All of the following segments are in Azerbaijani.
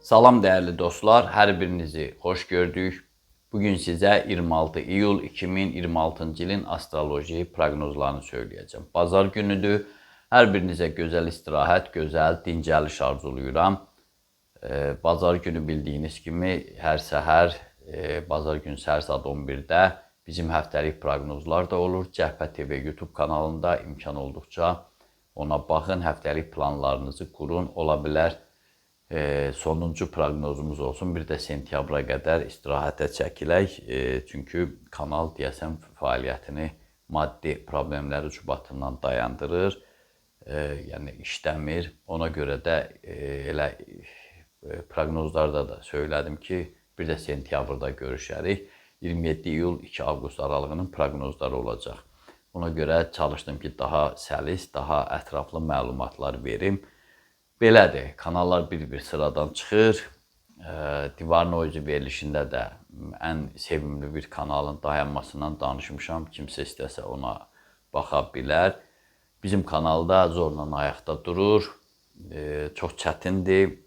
Salam değerli dostlar, her birinizi hoş gördük. Bugün size 26 iyul 2026 ilin astroloji prognozlarını söyleyeceğim. Bazar günüdür. Her birinize güzel istirahat, güzel dincəliş arzuluyuram. Bazar günü bildiyiniz kimi hər səhər, bazar günü səhər saat 11-də bizim həftəlik proqnozlar da olur. Cəhbət TV YouTube kanalında imkan olduqca ona baxın, həftəlik planlarınızı qurun. Ola bilər sonuncu proqnozumuz olsun. Bir də sentyabra qədər istirahətə çəkilək. Çünki kanal deyəsən fəaliyyətini maddi problemləri ucbatından dayandırır. Yəni işləmir. Ona görə də elə proqnozlarda da söylədim ki, bir də sentyabrda görüşərik. 27 iyul 2 avqust aralığının proqnozları olacaq. Ona görə çalışdım ki, daha səlis, daha ətraflı məlumatlar verim. Belədir, kanallar bir-bir sıradan çıxır. Divar Noizi verilişində də ən sevimli bir kanalın dayanmasından danışmışam. Kimsə istəsə ona baxa bilər. Bizim kanalda zorla ayaqda durur. Çox çətindir.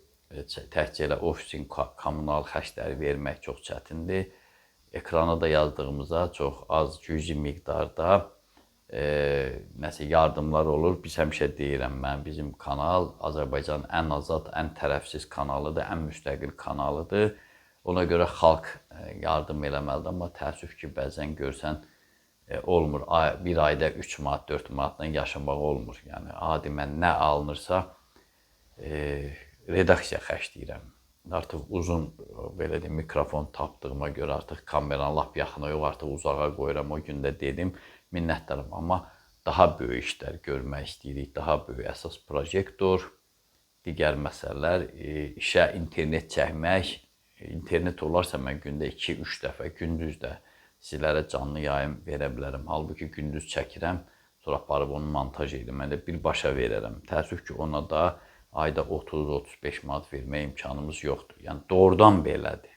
Təkcə elə ofisin kommunal xərcləri vermək çox çətindir. Ekrana da yazdığımıza çox az cüzi miqdarda nəsə yardımlar olur. Biz həmişə deyirəm mən, bizim kanal Azərbaycanın ən azad, ən tərəfsiz kanalıdır, ən müstəqil kanalıdır. Ona görə xalq yardım eləməlidir, amma təəssüf ki, bəzən görsən olmur. Bir ayda 3 manat, 4 manatdan yaşamaq olmur. Yəni, adi mən nə alınırsa redaksiya xərcləyirəm. Artıq uzun belə deyim, mikrofon tapdığıma görə artıq kameranın lap yaxına yox, artıq uzağa qoyuram. O gün də dedim, minnətdarım. Amma daha böyük işlər görmək istəyirik, daha böyük əsas proyektor, digər məsələlər, işə internet çəkmək. İnternet olarsa mən gündə 2-3 dəfə, gündüz də sizlərə canlı yayım verə bilərəm. Halbuki gündüz çəkirəm, sonra aparıb onu montaj edirəm. Mən də birbaşa verərəm. Təəssüf ki, ona da ayda 30-35 manat vermək imkanımız yoxdur. Yəni, doğrudan belədir.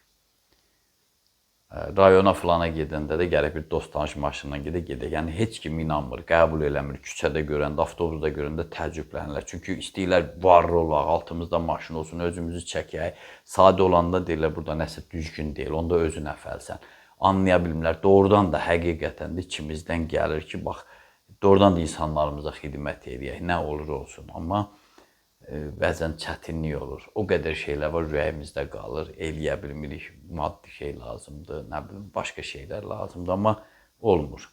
Rayona filana gedəndə də gərək bir dost tanış maşınla gedək. Yəni, heç kim inanmır, qəbul eləmir. Küçədə görəndə, avtobusda görəndə təəccüblənirlər. Çünki istəyirlər varlı olaq, altımızda maşın olsun, özümüzü çəkək. Sadə olanda deyirlər, burada nəsə düzgün deyil, onda özün əfəlsən. Anlaya bilmirlər. Doğrudan da həqiqətən də içimizdən gəlir ki, bax, doğrudan da insanlarımıza xidmət edək, nə olur olsun. Amma bəzən çətinlik olur. O qədər şeylər var, ürəyimizdə qalır, eləyə bilmirik, maddi şey lazımdır, nə bilim, başqa şeylər lazımdır, amma olmur.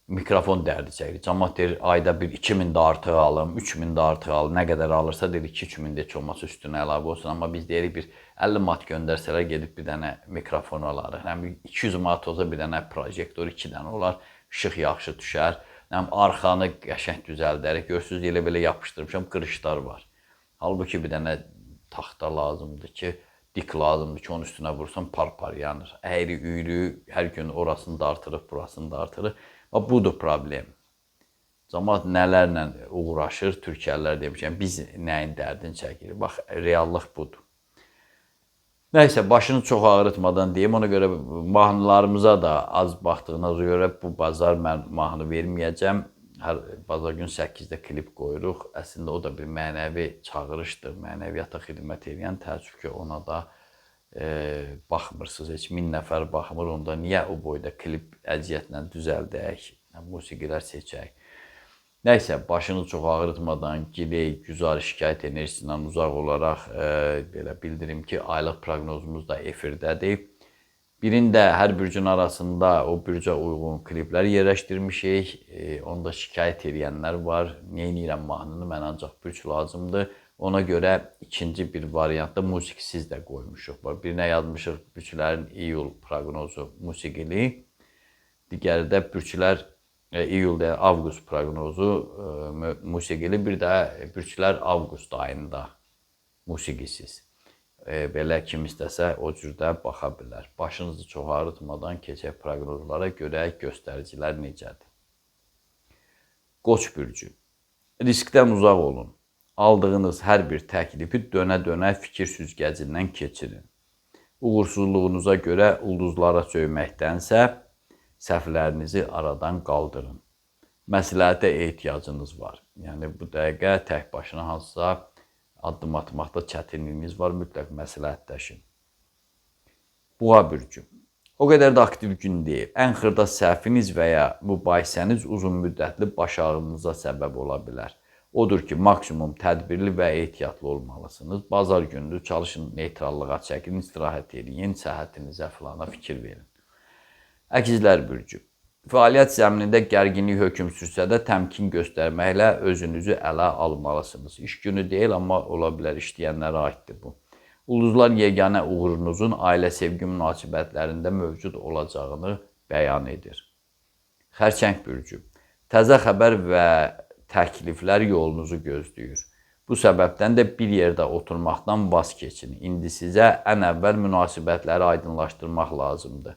Mikrofon dərdi çəkir. Cəmaət deyir, ayda bir 2000 də artıq alım, 3000 də artıq alım, nə qədər alırsa deyir, 2-3000 də heç olmasa üstünə əlavə olsun, amma biz deyirik, bir 50 manat göndərsələr, gedib bir dənə mikrofon alarıq. 200 manat olsa bir dənə projektor 2 dənə olar, işıq yaxşı düşər, arxanı qəşəng düzəldərək, görürsünüz, elə belə yapışdırmışam, qırışlar var. Halbuki bir dənə taxta lazımdır ki, dik lazımdır ki, onun üstünə vursan par-par yanır. Əyri, üylü, hər gün orasını da artırır, burasını da artırır. Budur problem. Cəmaət nələrlə uğraşır, türkəllər demişəm, biz nəyin dərdini çəkirik. Bax, reallıq budur. Nəysə, başını çox ağrıtmadan deyim, ona görə mahnılarımıza da az baxdığınıza görə bu bazar mən mahnı verməyəcəm. Hər bazar gün 8-də klip qoyuruq. Əslində o da bir mənəvi çağırışdır, mənəviyyata xidmət edən. Təəssüf ki, ona da baxmırsınız, heç 1000 nəfər baxmır. Onda niyə o boyda klip əziyyətlə düzəldək, musiqilər seçək. Nəysə, başını çox ağrıtmadan, giley, güzar, şikayət enerjisindən uzaq olaraq belə bildirim ki, aylıq proqnozumuz da efirdədir. Birində hər bürcün arasında o bürcə uyğun kliplər yerləşdirmişik. Onda şikayət edənlər var. Neynirəm mahnını, mən ancaq bürc lazımdır. Ona görə ikinci bir variantda musiqisiz də qoymuşuq. Birinə yazmışıq bürclərin iyul proqnozu musiqili. Digəri də bürclər iyul deyil, avqust proqnozu musiqili. Bir də bürclər avqust ayında musiqisiz. Belə kim istəsə o cürdə baxa bilər. Başınızı çox ağrıtmadan keçək proqnozlara görək göstəricilər necədir. Qoç bürcü. Riskdən uzaq olun. Aldığınız hər bir təklifi dönə-dönə fikir süzgəcindən keçirin. Uğursuzluğunuza görə ulduzlara söyməkdənsə səhvlərinizi aradan qaldırın. Məsləhətə ehtiyacınız var. Yəni bu dəqiqə tək başına hansısa addım atmaqda çətinliyiniz var, mütləq məsləhətləşin. Boğa bürcü. O qədər də aktiv gün deyil. Ən xırda səhviniz və ya mübahisəniz uzun müddətli baş ağrınıza səbəb ola bilər. Odur ki, maksimum tədbirli və ehtiyatlı olmalısınız. Bazar günü çalışın, neytrallığa çəkin, istirahət edin, səhhətinizə filana fikir verin. Əkizlər bürcü. Fəaliyyət zəminində gərginlik hökm sürsə də təmkin göstərməklə özünüzü ələ almalısınız. İş günü deyil, amma ola bilər işləyənlərə aiddir bu. Ulduzlar yeganə uğurunuzun ailə sevgi münasibətlərində mövcud olacağını bəyan edir. Xərçəng bürcü. Təzə xəbər və təkliflər yolunuzu gözləyir. Bu səbəbdən də bir yerdə oturmaqdan vaz keçin. İndi sizə ən əvvəl münasibətləri aydınlaşdırmaq lazımdır.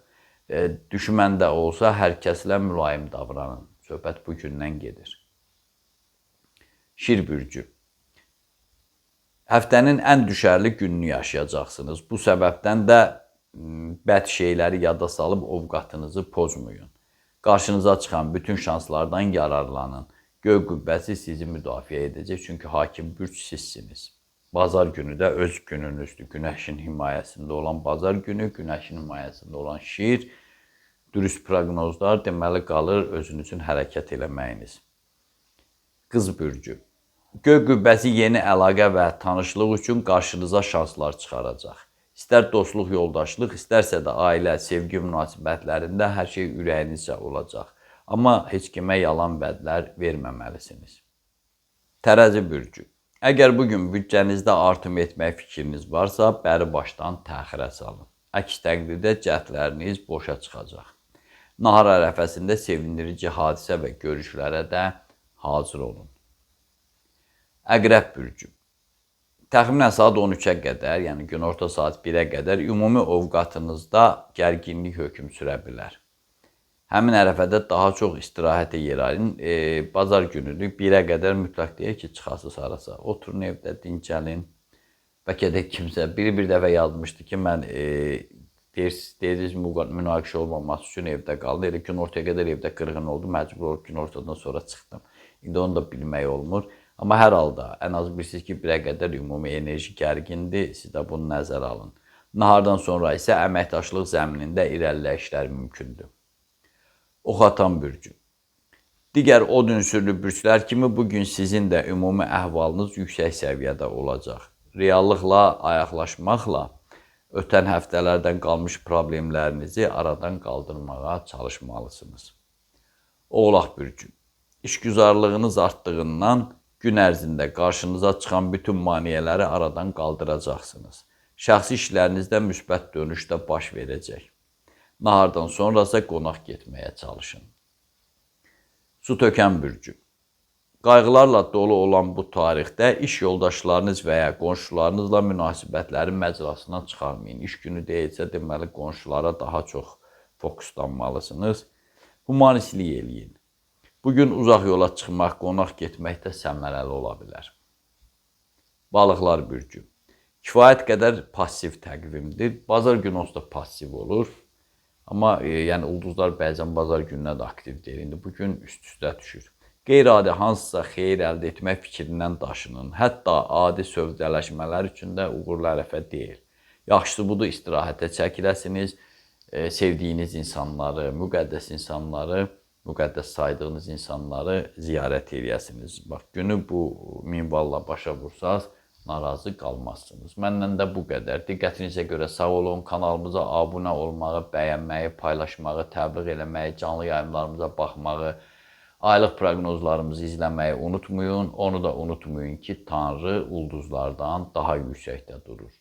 Düşmən də olsa hər kəslə mülayim davranın. Söhbət bu gündən gedir. Şir bürcü. Həftənin ən düşərli gününü yaşayacaqsınız. Bu səbəbdən də bəd şeyləri yada salıb ovqatınızı pozmayın. Qarşınıza çıxan bütün şanslardan yararlanın. Göy qübbəsi sizi müdafiə edəcək, çünki hakim bürc sizsiniz. Bazar günü də öz gününüzdür. Günəşin himayəsində olan bazar günü, günəşin himayəsində olan şir, dürüst proqnozlar deməli qalır özünüzün hərəkət eləməyiniz. Qız bürcü. Göy qübbəsi yeni əlaqə və tanışlıq üçün qarşınıza şanslar çıxaracaq. İstər dostluq, yoldaşlıq, istərsə də ailə, sevgi münasibətlərində hər şey ürəyinizcə olacaq. Amma heç kimə yalan vədlər verməməlisiniz. Tərəzi bürcü. Əgər bugün büdcənizdə artım etmək fikriniz varsa, bəri başdan təxirə salın. Əks təqdirdə cəhdləriniz boşa çıxacaq. Nahar ərəfəsində sevindirici hadisə və görüşlərə də hazır olun. Əqrəb bürcü. Təxminən saat 13-ə qədər, yəni günorta saat 1-ə qədər ümumi ovqatınızda gərginlik hökm sürə bilər. Həmin ərəfədə daha çox istirahətə yer ayırın. Bazar günüdür, 1-ə qədər mütləq deyir ki, çıxasınız harasa. Oturun evdə, dincəlin. Bəlkə də kimsə bir dəfə yazmışdı ki, mən deyirsiniz münaqişə olmaması üçün evdə qaldım. Elə günortaya qədər evdə qırğın oldu, məcbur olub günortadan sonra çıxdım. İndi onu da bilmək olmur. Amma hər halda ən az bilirsiniz ki, 1-ə qədər ümumi enerji gərgindir, siz də bunu nəzərə alın. Nahardan sonra isə əməkdaşlıq zəminində irəliləyişlər mümkündür. Ox atan bürcü. Digər od ünsürlü bürclər kimi bugün sizin də ümumi əhvalınız yüksək səviyyədə olacaq. Reallıqla ayaqlaşmaqla ötən həftələrdən qalmış problemlərinizi aradan qaldırmağa çalışmalısınız. Oğlaq bürcü. İşgüzarlığınız artdığından gün ərzində qarşınıza çıxan bütün maneələri aradan qaldıracaqsınız. Şəxsi işlərinizdə müsbət dönüşdə baş verəcək. Nahardan sonrasa qonaq getməyə çalışın. Su tökən bürcü. Qayğılarla dolu olan bu tarixdə iş yoldaşlarınız və ya qonşularınızla münasibətləri məcrasından çıxarmayın. İş günü deyilsə, deməli qonşulara daha çox fokuslanmalısınız. Humanistlik eləyin. Bugün uzaq yola çıxmaq, qonaq getmək də səmərəli ola bilər. Balıqlar bürcü. Kifayət qədər passiv təqvimdir. Bazar günü onsuz da passiv olur. Amma yəni ulduzlar bəzən bazar gününə də aktiv deyil. İndi bugün üst-üstə düşür. Qeyri-adi hansısa xeyir əldə etmək fikrindən daşının. Hətta adi sövdələşmələr üçün də uğurlu ərəfə deyil. Yaxşısı budur, istirahətə çəkiləsiniz. Sevdiyiniz insanları, müqəddəs saydığınız insanları ziyarət edəsiniz. Bax, günü bu minvalla başa vursaz, narazı qalmazsınız. Məndən də bu qədər. Diqqətinizə görə sağ olun. Kanalımıza abunə olmağı, bəyənməyi, paylaşmağı, təbliğ eləməyi, canlı yayımlarımıza baxmağı, aylıq proqnozlarımızı izləməyi unutmayın. Onu da unutmayın ki, Tanrı ulduzlardan daha yüksəkdə durur.